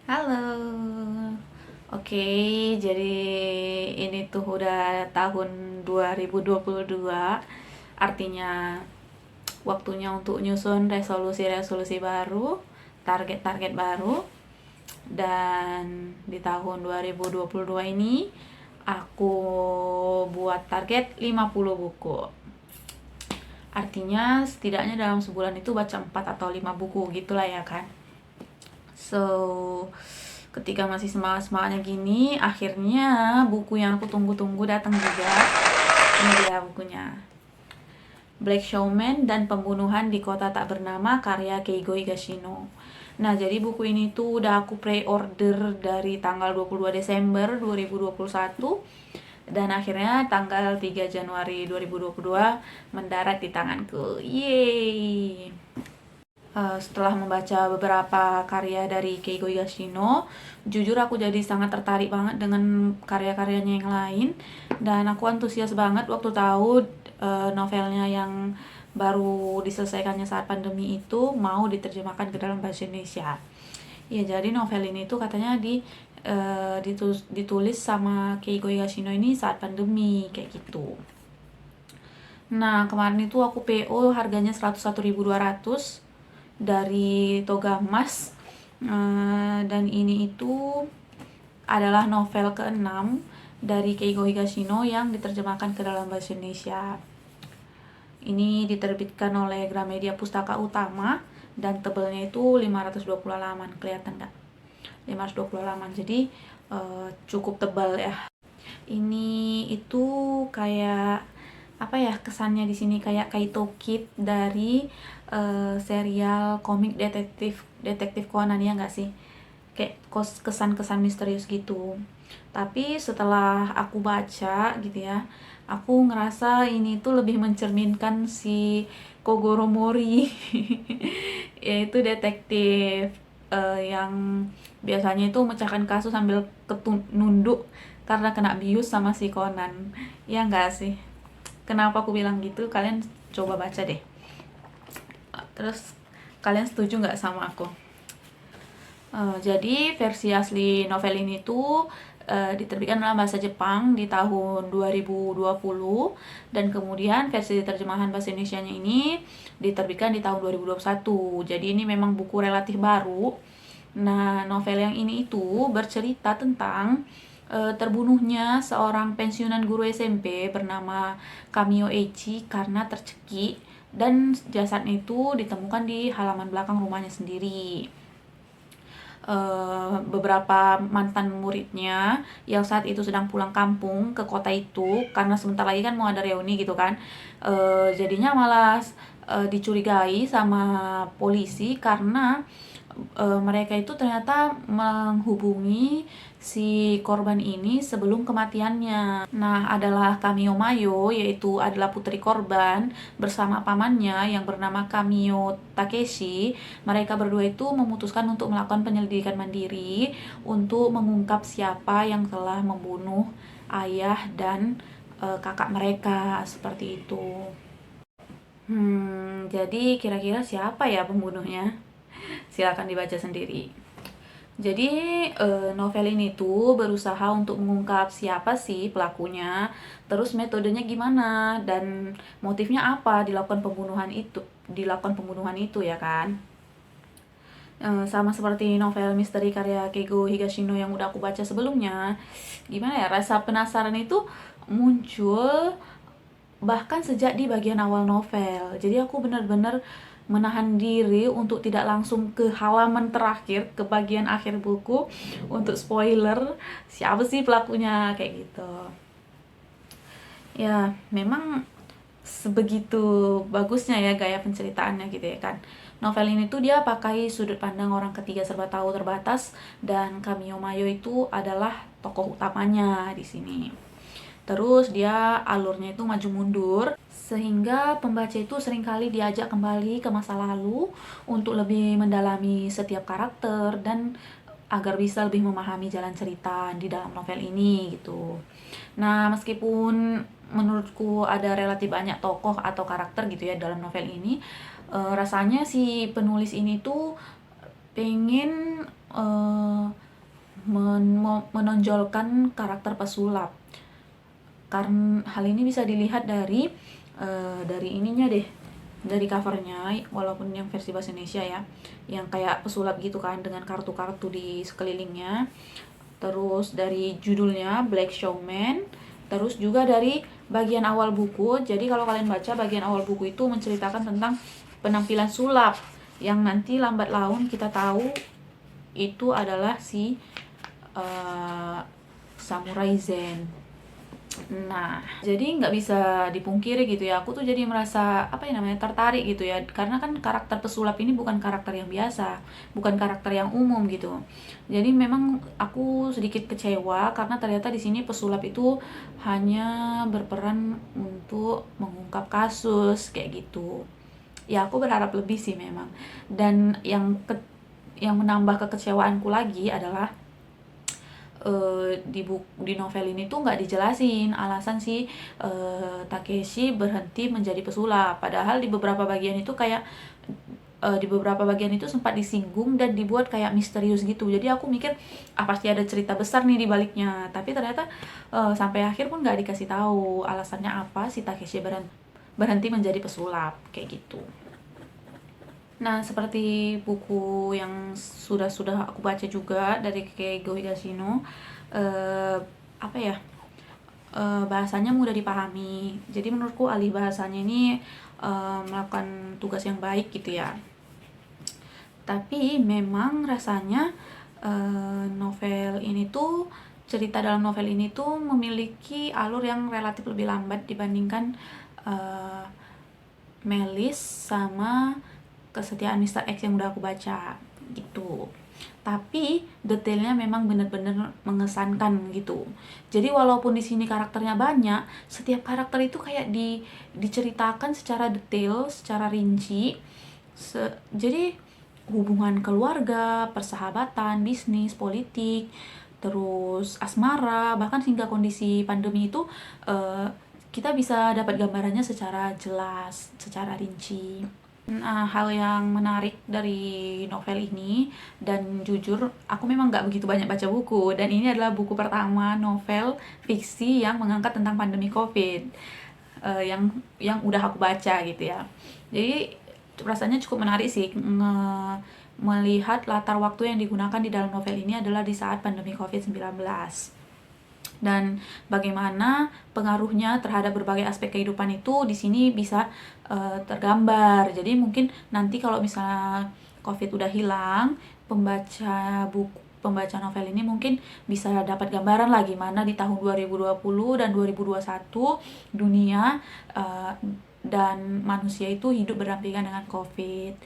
Halo. Oke, jadi ini tuh udah tahun 2022. Artinya waktunya untuk nyusun resolusi-resolusi baru, target-target baru. Dan di tahun 2022 ini aku buat target 50 buku. Artinya setidaknya dalam sebulan itu baca 4 atau 5 buku gitulah ya kan. So, ketika masih semangat-semangatnya gini, akhirnya buku yang aku tunggu-tunggu datang juga. Ini dia bukunya. Black Showman dan Pembunuhan di Kota Tak Bernama karya Keigo Higashino. Nah, jadi buku ini tuh udah aku pre-order dari tanggal 22 Desember 2021 dan akhirnya tanggal 3 Januari 2022 mendarat di tanganku. Yeay! Setelah membaca beberapa karya dari Keigo Higashino, jujur aku jadi sangat tertarik banget dengan karya-karyanya yang lain dan aku antusias banget waktu tahu novelnya yang baru diselesaikannya saat pandemi itu mau diterjemahkan ke dalam bahasa Indonesia. Ya, jadi novel ini tuh katanya ditulis sama Keigo Higashino ini saat pandemi kayak gitu. Nah, kemarin itu aku PO harganya 101.200 dari Toga Emas. Dan ini itu adalah novel ke-6 dari Keigo Higashino yang diterjemahkan ke dalam bahasa Indonesia. Ini diterbitkan oleh Gramedia Pustaka Utama dan tebelnya itu 520 halaman. Kelihatan nggak? 520 halaman. Jadi cukup tebal ya. Ini itu kayak apa ya, kesannya di sini kayak Kaito Kid dari serial komik detektif Conan, ya nggak sih? Kayak kesan-kesan misterius gitu. Tapi setelah aku baca gitu ya, aku ngerasa ini tuh lebih mencerminkan si Kogoro Mori yaitu detektif yang biasanya itu memecahkan kasus sambil nunduk karena kena bius sama si Conan. Ya nggak sih? Kenapa aku bilang gitu? Kalian coba baca deh. Terus kalian setuju nggak sama aku? Jadi versi asli novel ini tuh diterbitkan dalam bahasa Jepang di tahun 2020 dan kemudian versi terjemahan bahasa Indonesianya ini diterbitkan di tahun 2021. Jadi ini memang buku relatif baru. Nah, novel yang ini itu bercerita tentang terbunuhnya seorang pensiunan guru SMP bernama Kamio Eichi karena tercekik dan jasadnya itu ditemukan di halaman belakang rumahnya sendiri. Beberapa mantan muridnya yang saat itu sedang pulang kampung ke kota itu karena sebentar lagi kan mau ada reuni gitu kan, jadinya malah dicurigai sama polisi karena mereka itu ternyata menghubungi si korban ini sebelum kematiannya. Nah, adalah Kamio Mayo, yaitu adalah putri korban bersama pamannya yang bernama Kamio Takeshi. Mereka berdua itu memutuskan untuk melakukan penyelidikan mandiri untuk mengungkap siapa yang telah membunuh ayah dan kakak mereka, seperti itu. Jadi kira-kira siapa ya pembunuhnya? Silakan dibaca sendiri. Jadi novel ini tuh berusaha untuk mengungkap siapa sih pelakunya, terus metodenya gimana dan motifnya apa dilakukan pembunuhan itu ya kan. Sama seperti novel misteri karya Keigo Higashino yang udah aku baca sebelumnya. Gimana ya, rasa penasaran itu muncul bahkan sejak di bagian awal novel. Jadi aku benar-benar menahan diri untuk tidak langsung ke halaman terakhir, ke bagian akhir buku untuk spoiler siapa sih pelakunya kayak gitu. Ya, memang sebegitu bagusnya ya gaya penceritaannya gitu ya kan. Novel ini tuh dia pakai sudut pandang orang ketiga serba tahu terbatas dan Kamio Mayo itu adalah tokoh utamanya di sini. Terus dia alurnya itu maju mundur sehingga pembaca itu seringkali diajak kembali ke masa lalu untuk lebih mendalami setiap karakter dan agar bisa lebih memahami jalan cerita di dalam novel ini gitu. Nah, meskipun menurutku ada relatif banyak tokoh atau karakter gitu ya dalam novel ini, rasanya si penulis ini tuh pengen eh, menonjolkan karakter pesulap. Karena hal ini bisa dilihat dari ininya deh, dari covernya, walaupun yang versi bahasa Indonesia ya, yang kayak pesulap gitu kan dengan kartu-kartu di sekelilingnya. Terus dari judulnya Black Showman, terus juga dari bagian awal buku. Jadi kalau kalian baca bagian awal buku itu menceritakan tentang penampilan sulap yang nanti lambat laun kita tahu itu adalah si Samurai Zen. Nah, jadi nggak bisa dipungkiri gitu ya, aku tuh jadi merasa apa ya namanya, tertarik gitu ya, karena kan karakter pesulap ini bukan karakter yang biasa, bukan karakter yang umum gitu. Jadi memang aku sedikit kecewa karena ternyata di sini pesulap itu hanya berperan untuk mengungkap kasus kayak gitu. Ya aku berharap lebih sih memang. Dan yang menambah kekecewaanku lagi adalah di novel ini tuh nggak dijelasin alasan si Takeshi berhenti menjadi pesulap. Padahal di beberapa bagian itu kayak di beberapa bagian itu sempat disinggung dan dibuat kayak misterius gitu. Jadi aku mikir pasti ada cerita besar nih di baliknya. Tapi ternyata sampai akhir pun nggak dikasih tahu alasannya apa si Takeshi berhenti menjadi pesulap kayak gitu. Nah, seperti buku yang sudah aku baca juga dari Keigo Higashino, apa ya, bahasanya mudah dipahami. Jadi menurutku alih bahasanya ini melakukan tugas yang baik gitu ya. Tapi memang rasanya novel ini tuh, cerita dalam novel ini tuh memiliki alur yang relatif lebih lambat dibandingkan Melis sama Kesetiaan Mr. X yang udah aku baca gitu. Tapi detailnya memang benar-benar mengesankan gitu. Jadi walaupun di sini karakternya banyak, setiap karakter itu kayak diceritakan secara detail, secara rinci. Jadi hubungan keluarga, persahabatan, bisnis, politik, terus asmara, bahkan hingga kondisi pandemi itu kita bisa dapat gambarannya secara jelas, secara rinci. Nah, hal yang menarik dari novel ini, dan jujur aku memang nggak begitu banyak baca buku, dan ini adalah buku pertama novel fiksi yang mengangkat tentang pandemi COVID, yang udah aku baca gitu ya. Jadi rasanya cukup menarik sih melihat latar waktu yang digunakan di dalam novel ini adalah di saat pandemi COVID-19. Dan bagaimana pengaruhnya terhadap berbagai aspek kehidupan itu di sini bisa tergambar. Jadi mungkin nanti kalau misalnya COVID udah hilang, pembaca novel ini mungkin bisa dapat gambaran lah gimana di tahun 2020 dan 2021 dunia dan manusia itu hidup berdampingan dengan COVID.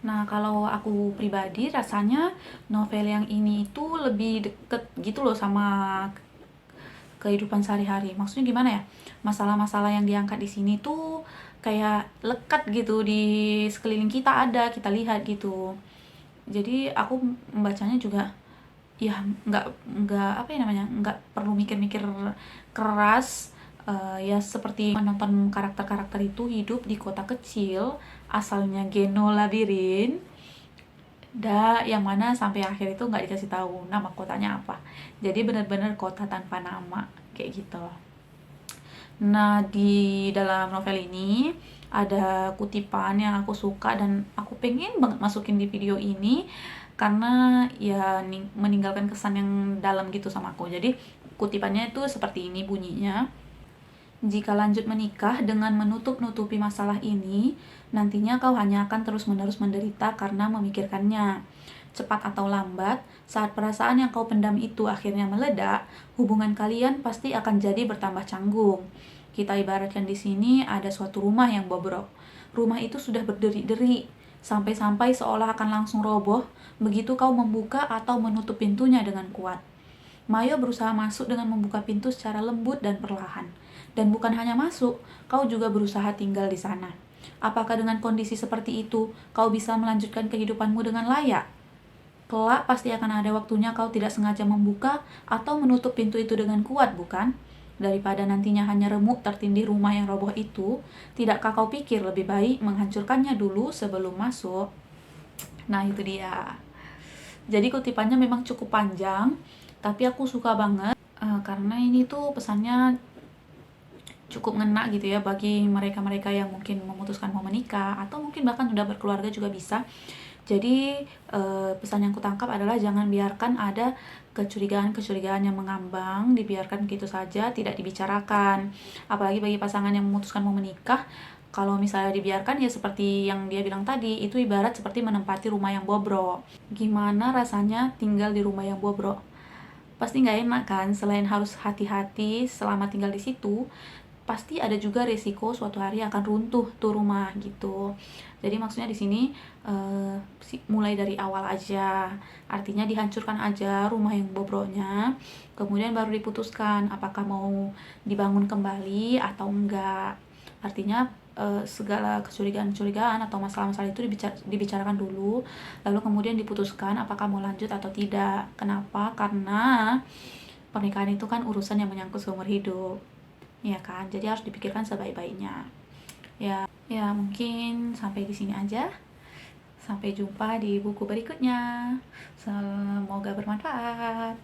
Nah, kalau aku pribadi rasanya novel yang ini itu lebih deket gitu loh sama kehidupan sehari-hari. Maksudnya gimana ya? Masalah-masalah yang diangkat di sini tuh kayak lekat gitu, di sekeliling kita ada, kita lihat gitu. Jadi aku membacanya juga ya nggak apa ya namanya, nggak perlu mikir-mikir keras. Ya seperti menonton karakter-karakter itu hidup di kota kecil asalnya Geno Labirin, yang mana sampai akhir itu nggak dikasih tahu nama kotanya apa. Jadi benar-benar kota tanpa nama kayak gitu. Nah, di dalam novel ini ada kutipan yang aku suka dan aku pengen banget masukin di video ini karena ya meninggalkan kesan yang dalam gitu sama aku. Jadi kutipannya itu seperti ini bunyinya: jika lanjut menikah dengan menutup-nutupi masalah ini, nantinya kau hanya akan terus-menerus menderita karena memikirkannya. Cepat atau lambat, saat perasaan yang kau pendam itu akhirnya meledak, hubungan kalian pasti akan jadi bertambah canggung. Kita ibaratkan di sini ada suatu rumah yang bobrok. Rumah itu sudah berderi-deri, sampai-sampai seolah akan langsung roboh begitu kau membuka atau menutup pintunya dengan kuat. Mayo berusaha masuk dengan membuka pintu secara lembut dan perlahan. Dan bukan hanya masuk, kau juga berusaha tinggal di sana. Apakah dengan kondisi seperti itu, kau bisa melanjutkan kehidupanmu dengan layak? Kelak pasti akan ada waktunya kau tidak sengaja membuka atau menutup pintu itu dengan kuat, bukan? Daripada nantinya hanya remuk tertindih rumah yang roboh itu, tidakkah kau pikir lebih baik menghancurkannya dulu sebelum masuk? Nah, itu dia. Jadi kutipannya memang cukup panjang, tapi aku suka banget karena ini tuh pesannya cukup ngena gitu ya bagi mereka-mereka yang mungkin memutuskan mau menikah atau mungkin bahkan udah berkeluarga juga bisa. Jadi pesan yang kutangkap adalah jangan biarkan ada kecurigaan-kecurigaan yang mengambang, dibiarkan begitu saja, tidak dibicarakan. Apalagi bagi pasangan yang memutuskan mau menikah, kalau misalnya dibiarkan ya seperti yang dia bilang tadi, itu ibarat seperti menempati rumah yang bobrok. Gimana rasanya tinggal di rumah yang bobrok? Pasti nggak enak kan, selain harus hati-hati selama tinggal di situ, pasti ada juga resiko suatu hari akan runtuh tuh rumah gitu. Jadi maksudnya di sini mulai dari awal aja, artinya dihancurkan aja rumah yang bobroknya, kemudian baru diputuskan apakah mau dibangun kembali atau enggak. Artinya segala kecurigaan-kecurigaan atau masalah-masalah itu dibicarakan dulu, lalu kemudian diputuskan apakah mau lanjut atau tidak. Kenapa? Karena pernikahan itu kan urusan yang menyangkut seumur hidup, ya kan? Jadi harus dipikirkan sebaik-baiknya. Ya mungkin sampai di sini aja. Sampai jumpa di buku berikutnya. Semoga bermanfaat.